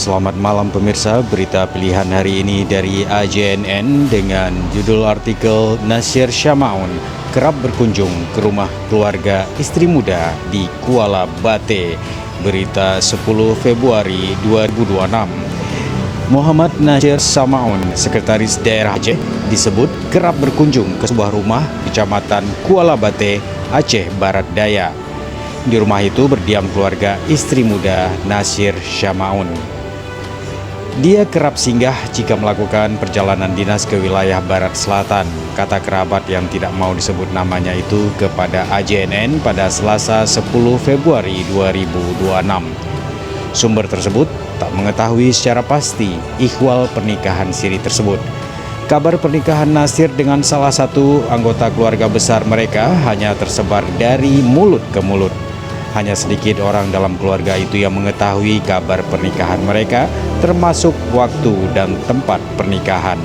Selamat malam pemirsa, berita pilihan hari ini dari AJNN dengan judul artikel Nasir Syamaun kerap berkunjung ke rumah keluarga istri muda di Kuala Bate. Berita 10 Februari 2026. Muhammad Nasir Syamaun, Sekretaris Daerah Aceh, disebut kerap berkunjung ke sebuah rumah di Kecamatan Kuala Bate, Aceh Barat Daya. Di rumah itu berdiam keluarga istri muda Nasir Syamaun. Dia kerap singgah jika melakukan perjalanan dinas ke wilayah Barat Selatan, kata kerabat yang tidak mau disebut namanya itu kepada AJNN pada Selasa 10 Februari 2026. Sumber tersebut tak mengetahui secara pasti ihwal pernikahan siri tersebut. Kabar pernikahan Nasir dengan salah satu anggota keluarga besar mereka hanya tersebar dari mulut ke mulut. Hanya sedikit orang dalam keluarga itu yang mengetahui kabar pernikahan mereka, termasuk waktu dan tempat pernikahan.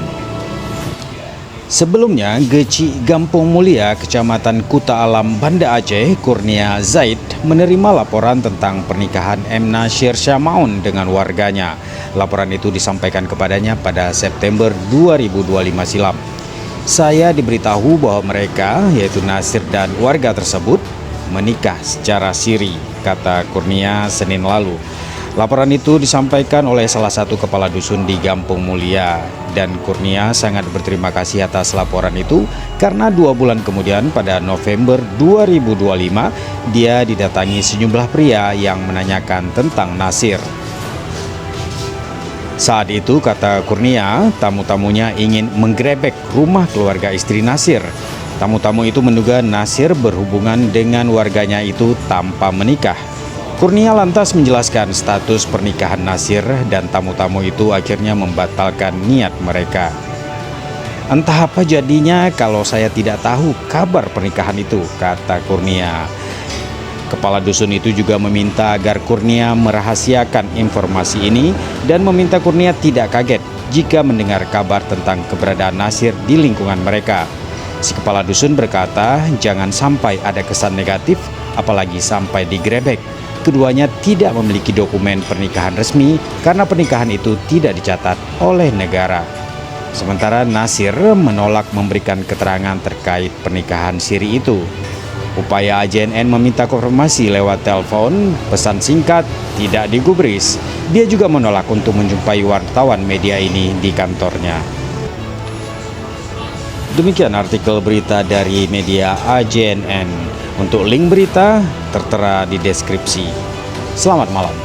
Sebelumnya, Geci Gampung Mulia, Kecamatan Kuta Alam, Banda Aceh, Kurnia Zaid, menerima laporan tentang pernikahan M. Nasir Syamaun dengan warganya. Laporan itu disampaikan kepadanya pada September 2025 silam. Saya diberitahu bahwa mereka, yaitu Nasir dan warga tersebut, menikah secara siri, kata Kurnia Senin lalu. Laporan itu disampaikan oleh salah satu kepala dusun di Gampung Mulia, dan Kurnia sangat berterima kasih atas laporan itu karena 2 bulan kemudian pada November 2025 dia didatangi sejumlah pria yang menanyakan tentang Nasir. Saat itu, kata Kurnia, tamu-tamunya ingin menggerebek rumah keluarga istri Nasir. Tamu-tamu itu menduga Nasir berhubungan dengan warganya itu tanpa menikah. Kurnia lantas menjelaskan status pernikahan Nasir dan tamu-tamu itu akhirnya membatalkan niat mereka. Entah apa jadinya kalau saya tidak tahu kabar pernikahan itu, kata Kurnia. Kepala dusun itu juga meminta agar Kurnia merahasiakan informasi ini dan meminta Kurnia tidak kaget jika mendengar kabar tentang keberadaan Nasir di lingkungan mereka. Si kepala dusun berkata, jangan sampai ada kesan negatif, apalagi sampai digrebek. Keduanya tidak memiliki dokumen pernikahan resmi karena pernikahan itu tidak dicatat oleh negara. Sementara Nasir menolak memberikan keterangan terkait pernikahan siri itu. Upaya AJNN meminta konfirmasi lewat telepon, pesan singkat, tidak digubris. Dia juga menolak untuk menjumpai wartawan media ini di kantornya. Demikian artikel berita dari media AJNN. Untuk link berita tertera di deskripsi. Selamat malam.